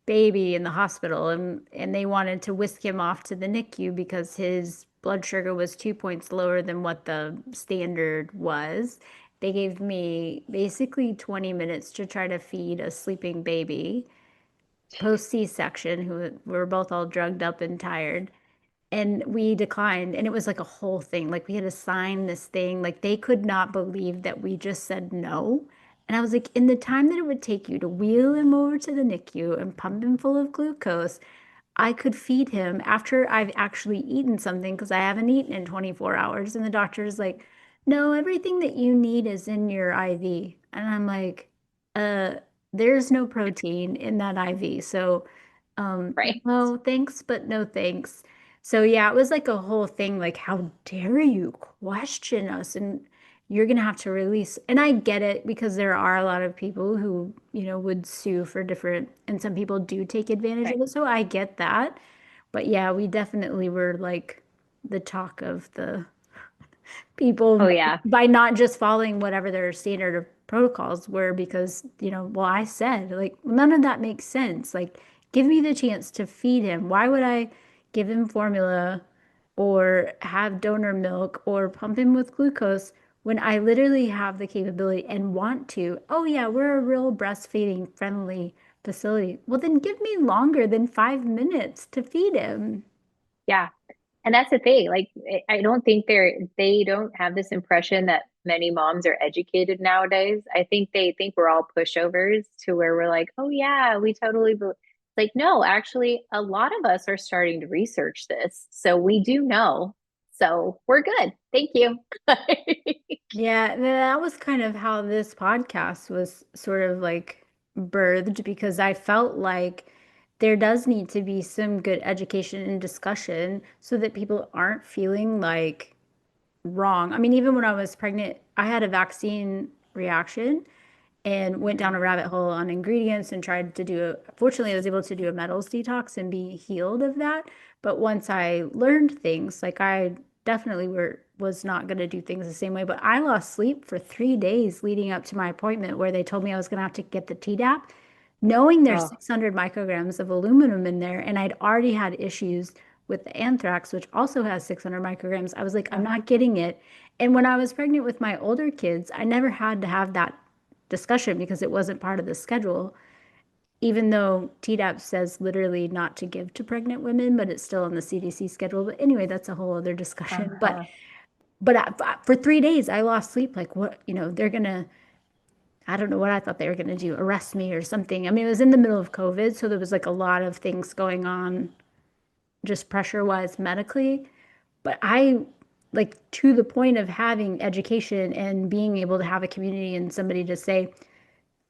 baby in the hospital and they wanted to whisk him off to the NICU because his blood sugar was 2 points lower than what the standard was. They gave me basically 20 minutes to try to feed a sleeping baby post C-section who were both all drugged up and tired. And we declined, and it was like a whole thing. Like we had to sign this thing. Like they could not believe that we just said no. And I was like, in the time that it would take you to wheel him over to the NICU and pump him full of glucose, I could feed him after I've actually eaten something because I haven't eaten in 24 hours. And the doctor is like, no, everything that you need is in your IV. And I'm like, uh, there's no protein in that IV. So, right. no thanks, but no thanks. So yeah, it was like a whole thing, like, how dare you question us? And you're gonna have to release. And I get it because there are a lot of people who, would sue for different, and some people do take advantage Right. of it. So I get that. But yeah, we definitely were like the talk of the people Oh, yeah. by not just following whatever their standard of protocols were because, well, I said, like, none of that makes sense. Like, give me the chance to feed him. Why would I give him formula or have donor milk or pump him with glucose when I literally have the capability and want to? Oh, yeah, we're a real breastfeeding friendly facility. Well, then give me longer than 5 minutes to feed him. Yeah. And that's the thing. Like, I don't think they don't have this impression that many moms are educated nowadays. I think they think we're all pushovers to where we're like, oh yeah, we totally like, no, actually, a lot of us are starting to research this. So we do know. So we're good. Thank you. Yeah, that was kind of how this podcast was sort of like birthed because I felt like there does need to be some good education and discussion so that people aren't feeling like wrong. I mean, even when I was pregnant, I had a vaccine reaction and went down a rabbit hole on ingredients and tried to do fortunately I was able to do a metals detox and be healed of that. But once I learned things, like I definitely was not going to do things the same way. But I lost sleep for 3 days leading up to my appointment where they told me I was going to have to get the Tdap, knowing there's Oh, 600 micrograms of aluminum in there. And I'd already had issues with the anthrax, which also has 600 micrograms. I was like, I'm oh, not getting it. And when I was pregnant with my older kids, I never had to have that discussion because it wasn't part of the schedule, even though Tdap says literally not to give to pregnant women, but it's still on the CDC schedule. But anyway, that's a whole other discussion. But uh-huh. for 3 days, I lost sleep. Like what, they're gonna, I don't know what I thought they were gonna do, arrest me or something. I mean, it was in the middle of COVID, so there was like a lot of things going on, just pressure wise medically. But I like to the point of having education and being able to have a community and somebody to say,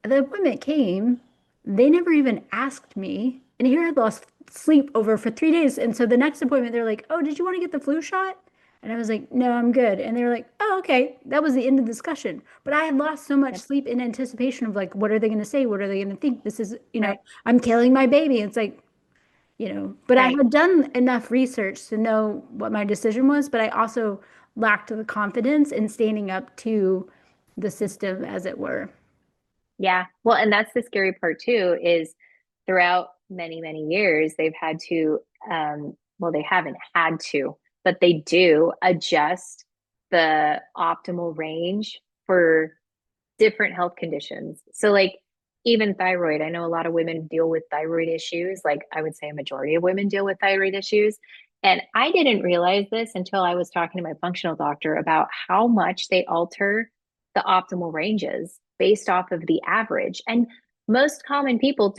the appointment came, they never even asked me. And here I lost sleep over for 3 days. And so the next appointment, they're like, oh, did you want to get the flu shot? And I was like, no, I'm good. And they were like, oh, okay. That was the end of the discussion. But I had lost so much Yep. sleep in anticipation of like, what are they going to say? What are they going to think? This is, Right. I'm killing my baby. It's like, but I Right. had done enough research to know what my decision was, but I also lacked the confidence in standing up to the system, as it were. Yeah. Well, and that's the scary part too, is throughout many, many years, they've had to, well, they haven't had to, but they do adjust the optimal range for different health conditions. So, like, even thyroid, I know a lot of women deal with thyroid issues. Like, I would say a majority of women deal with thyroid issues. And I didn't realize this until I was talking to my functional doctor about how much they alter the optimal ranges based off of the average. And most common people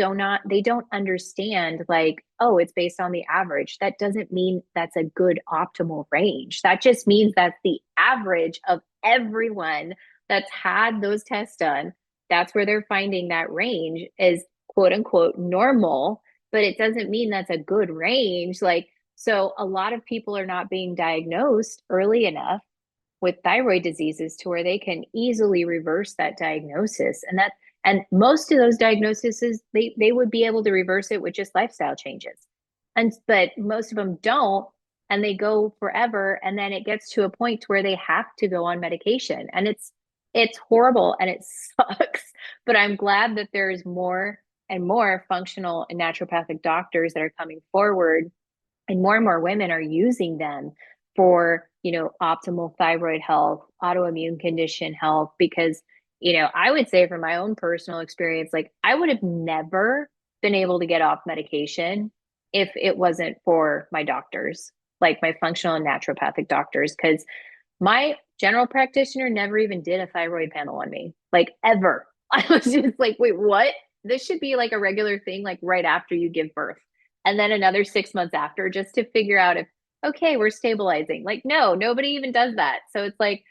they don't understand, like, oh, it's based on the average. That doesn't mean that's a good optimal range. That just means that's the average of everyone that's had those tests done. That's where they're finding that range is quote unquote normal, but it doesn't mean that's a good range. Like, So a lot of people are not being diagnosed early enough with thyroid diseases to where they can easily reverse that diagnosis. And most of those diagnoses, they would be able to reverse it with just lifestyle changes. And but most of them don't, and they go forever. And then it gets to a point where they have to go on medication. And it's horrible and it sucks. But I'm glad that there's more and more functional and naturopathic doctors that are coming forward, and more women are using them for, optimal thyroid health, autoimmune condition health. Because, I would say from my own personal experience, like I would have never been able to get off medication if it wasn't for my doctors, like my functional and naturopathic doctors. Because my general practitioner never even did a thyroid panel on me, like ever. I was just like, wait, what? This should be like a regular thing, like right after you give birth. And then another 6 months after, just to figure out if, okay, we're stabilizing. Like, no, nobody even does that. So it's like,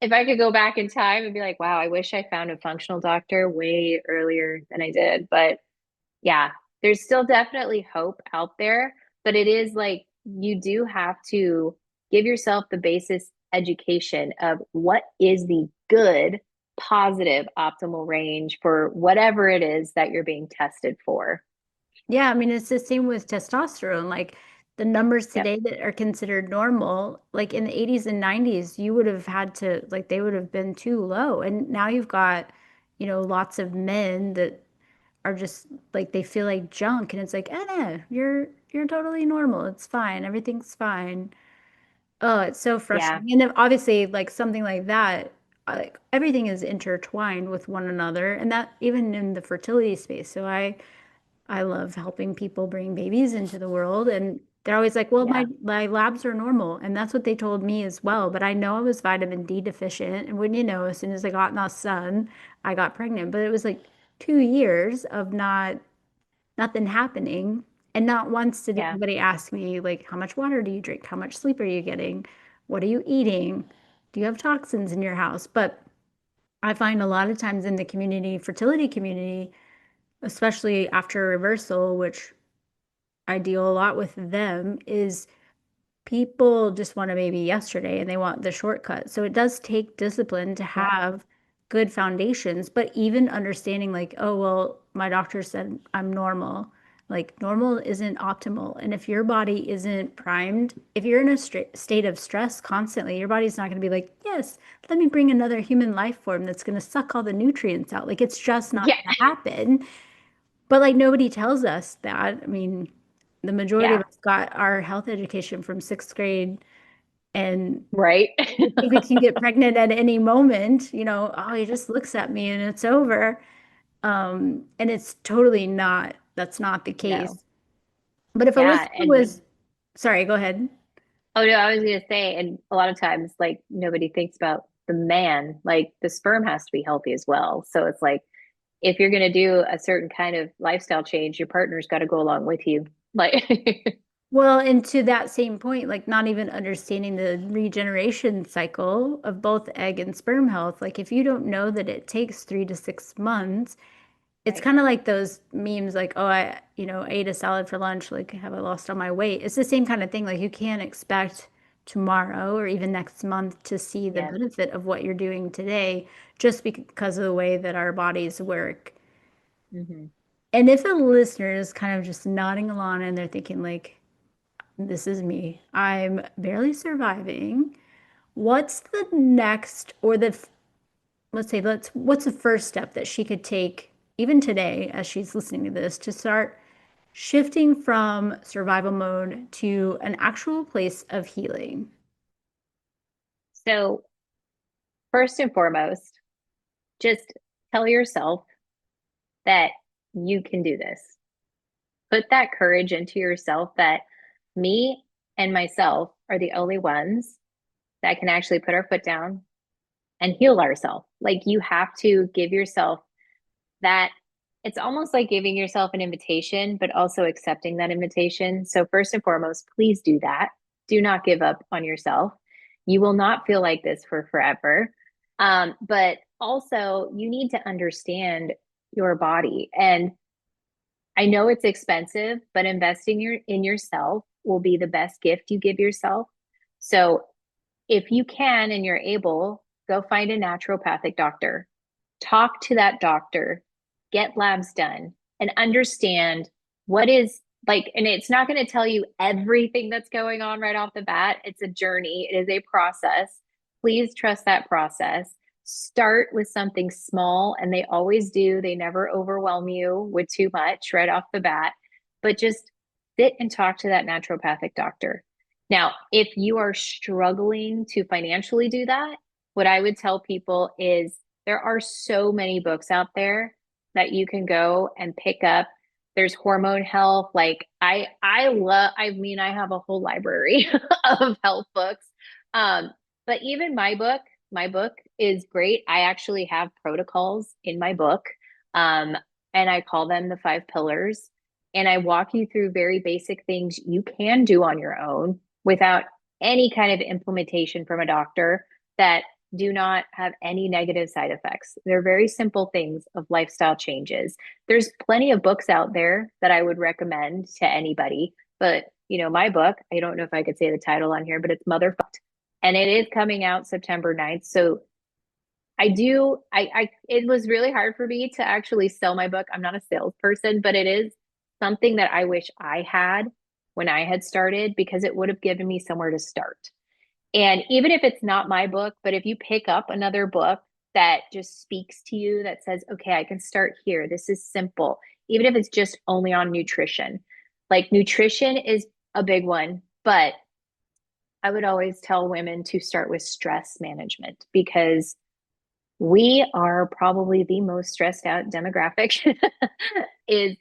if I could go back in time and be like, wow, I wish I found a functional doctor way earlier than I did. But yeah, there's still definitely hope out there, but it is like you do have to give yourself the basis education of what is the good, positive, optimal range for whatever it is that you're being tested for. Yeah, I mean, it's the same with testosterone. Like the numbers Yep. today that are considered normal, like in the 80s and 90s, you would have had to, like, they would have been too low. And now you've got, lots of men that are just like they feel like junk, and it's like, no, you're totally normal. It's fine. Everything's fine. Oh, it's so Yeah. frustrating. And then obviously, like something like that, like everything is intertwined with one another, and that even in the fertility space. So I love helping people bring babies into the world. And they're always like, well, my, Yeah. my labs are normal. And that's what they told me as well. But I know I was vitamin D deficient. And when as soon as I got in the sun, I got pregnant. But it was like 2 years of nothing happening. And not once did Yeah. anybody ask me, like, how much water do you drink? How much sleep are you getting? What are you eating? Do you have toxins in your house? But I find a lot of times in the community, fertility community, especially after reversal, which I deal a lot with them, is people just want a baby yesterday and they want the shortcut. So it does take discipline to Yep. have good foundations, but even understanding like, oh, well, my doctor said I'm normal. Like normal isn't optimal. And if your body isn't primed, if you're in a state of stress constantly, your body's not going to be like, yes, let me bring another human life form that's going to suck all the nutrients out. Like it's just not Yeah. going to happen. But like nobody tells us that. I mean, the majority of Yeah. us got our health education from sixth grade, and Right. we think we can get pregnant at any moment. Oh, he just looks at me and it's over. And it's totally not, that's not the No. case. But if a Yeah. listener And was, sorry, go ahead. oh no, I was gonna say, and a lot of times like nobody thinks about the man, like the sperm has to be healthy as well. So it's like if you're going to do a certain kind of lifestyle change, your partner's got to go along with you. Like, Well, and to that same point, like not even understanding the regeneration cycle of both egg and sperm health. Like if you don't know that it takes 3 to 6 months, it's right. kind of like those memes like, oh, I, ate a salad for lunch, like have I lost all my weight? It's the same kind of thing. Like you can't expect tomorrow or even next month to see the Yeah. benefit of what you're doing today just because of the way that our bodies work. Hmm. And if a listener is kind of just nodding along and they're thinking like, this is me, I'm barely surviving. What's the next or the let's say what's the first step that she could take even today as she's listening to this to start shifting from survival mode to an actual place of healing? So, first and foremost, just tell yourself that you can do this. Put that courage into yourself that me and myself are the only ones that can actually put our foot down and heal ourselves. Like, you have to give yourself that. It's almost like giving yourself an invitation, but also accepting that invitation. So, first and foremost, please do that. Do not give up on yourself. You will not feel like this for forever. But also, you need to understand your body. And I know it's expensive, but investing in yourself will be the best gift you give yourself. So if you can and you're able, go find a naturopathic doctor, talk to that doctor, get labs done, and understand what is like, and it's not going to tell you everything that's going on right off the bat. It's a journey, it is a process. Please trust that process. Start with something small, and they always do. They never overwhelm you with too much right off the bat, but just sit and talk to that naturopathic doctor. Now, if you are struggling to financially do that, what I would tell people is there are so many books out there that you can go and pick up. There's hormone health. Like I love, I mean, I have a whole library of health books. Um, but even my book is great. I actually have protocols in my book. Um, and I call them the 5 pillars. And I walk you through very basic things you can do on your own without any kind of implementation from a doctor that do not have any negative side effects. They're very simple things of lifestyle changes. There's plenty of books out there that I would recommend to anybody, but my book, I don't know if I could say the title on here, but it's Motherfucked, and it is coming out September 9th. So it was really hard for me to actually sell my book. I'm not a salesperson, but it is something that I wish I had when I had started, because it would have given me somewhere to start. And even if it's not my book, but if you pick up another book that just speaks to you, that says, okay, I can start here. This is simple. Even if it's just only on nutrition. Like nutrition is a big one, but I would always tell women to start with stress management, because we are probably the most stressed out demographic. Is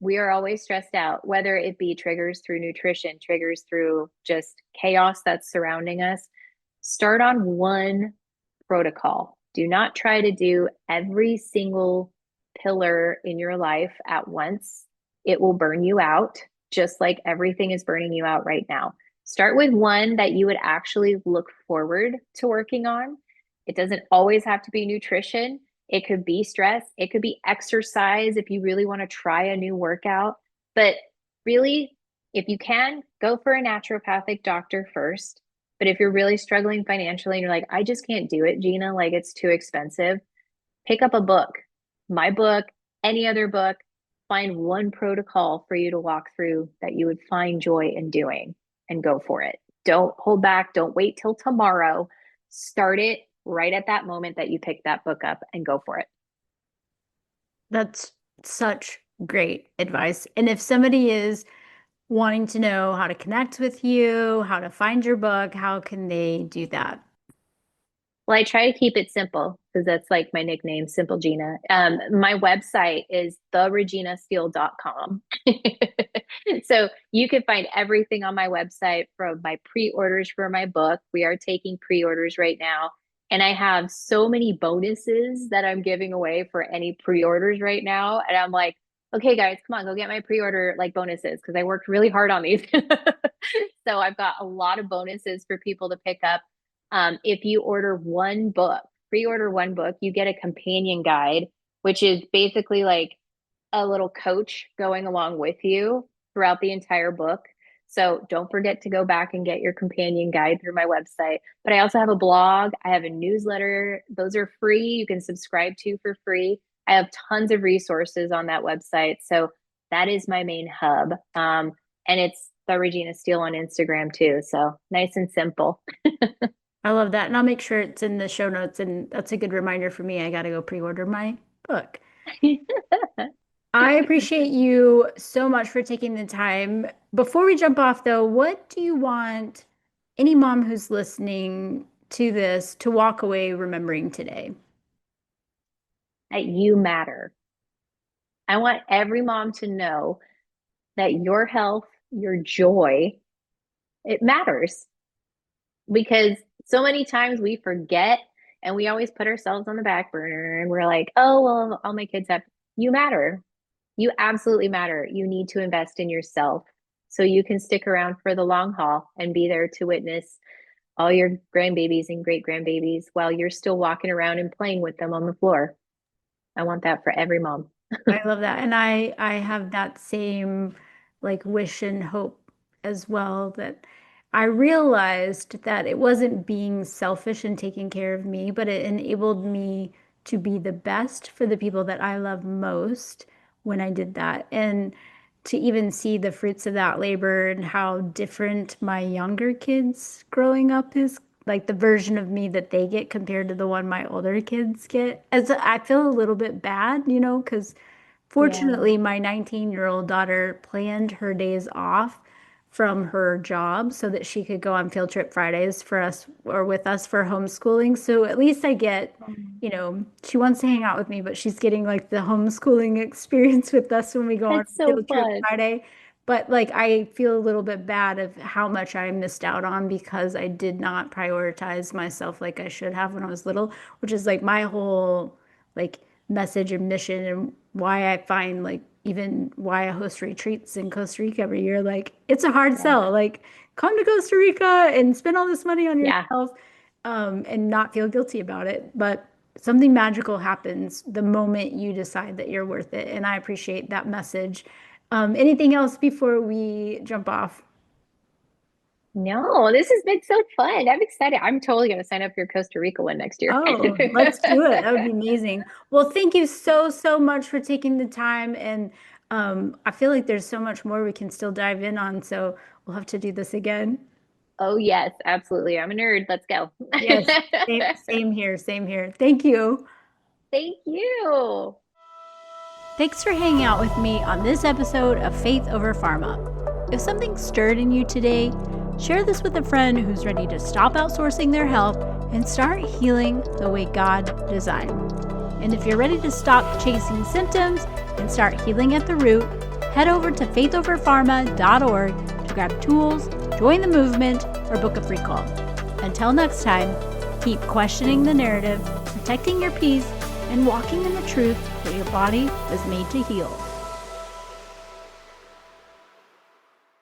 we are always stressed out, whether it be triggers through nutrition, triggers through just chaos that's surrounding us. Start on one protocol. Do not try to do every single pillar in your life at once. It will burn you out, just like everything is burning you out right now. Start with one that you would actually look forward to working on. It doesn't always have to be nutrition. It could be stress. It could be exercise if you really want to try a new workout. But really, if you can, go for a naturopathic doctor first. But if you're really struggling financially and you're like, I just can't do it, Gina, like it's too expensive, pick up a book, my book, any other book, find one protocol for you to walk through that you would find joy in doing, and go for it. Don't hold back. Don't wait till tomorrow. Start it right at that moment that you pick that book up, and go for it. That's such great advice. And if somebody is wanting to know how to connect with you, how to find your book, how can they do that? Well, I try to keep it simple because that's like my nickname, Simple Gina. My website is thereginasteel.com. So you can find everything on my website, from my pre-orders for my book. We are taking pre-orders right now. And I have so many bonuses that I'm giving away for any pre-orders right now. And I'm like, okay, guys, come on, go get my pre-order like bonuses, because I worked really hard on these. So I've got a lot of bonuses for people to pick up. If you order one book, pre-order one book, you get a companion guide, which is basically like a little coach going along with you throughout the entire book. So don't forget to go back and get your companion guide through my website. But I also have a blog, I have a newsletter. Those are free. You can subscribe to for free. I have tons of resources on that website. So that is my main hub. And it's the Regina Steele on Instagram too. So nice and simple. I love that. And I'll make sure it's in the show notes. And that's a good reminder for me. I got to go pre-order my book. I appreciate you so much for taking the time. Before we jump off, though, what do you want any mom who's listening to this to walk away remembering today? That you matter. I want every mom to know that your health, your joy, it matters, because so many times we forget, and we always put ourselves on the back burner, and we're like, oh, well, all my kids have. You matter. You absolutely matter. You need to invest in yourself so you can stick around for the long haul and be there to witness all your grandbabies and great grandbabies while you're still walking around and playing with them on the floor. I want that for every mom. I love that. And I have that same like wish and hope as well, that I realized that it wasn't being selfish and taking care of me, but it enabled me to be the best for the people that I love most when I did that. And to even see the fruits of that labor and how different my younger kids growing up is, like the version of me that they get compared to the one my older kids get. As I feel a little bit bad, because Yeah. fortunately, my 19-year-old daughter planned her days off from her job so that she could go on field trip Fridays for us or with us for homeschooling. So at least I get, Um, she wants to hang out with me, but she's getting like the homeschooling experience with us when we go on That's so field trip fun. Friday. But like I feel a little bit bad of how much I missed out on because I did not prioritize myself like I should have when I was little, which is like my whole like message and mission and why I find like even why I host retreats in Costa Rica every year. Like it's a hard Yeah. sell. Like come to Costa Rica and spend all this money on Yeah. yourself, and not feel guilty about it. But something magical happens the moment you decide that you're worth it. And I appreciate that message. Anything else before we jump off? No, this has been so fun. I'm excited. I'm totally going to sign up for your Costa Rica one next year. Oh, let's do it. That would be amazing. Well, thank you so, so much for taking the time. And I feel like there's so much more we can still dive in on. So we'll have to do this again. Oh, yes, absolutely. I'm a nerd. Let's go. Yes, same here, same here. Thank you. Thank you. Thanks for hanging out with me on this episode of Faith Over Pharma. If something stirred in you today, share this with a friend who's ready to stop outsourcing their health and start healing the way God designed. And if you're ready to stop chasing symptoms and start healing at the root, head over to faithoverpharma.org to grab tools, join the movement, or book a free call. Until next time, keep questioning the narrative, protecting your peace, and walking in the truth that your body was made to heal.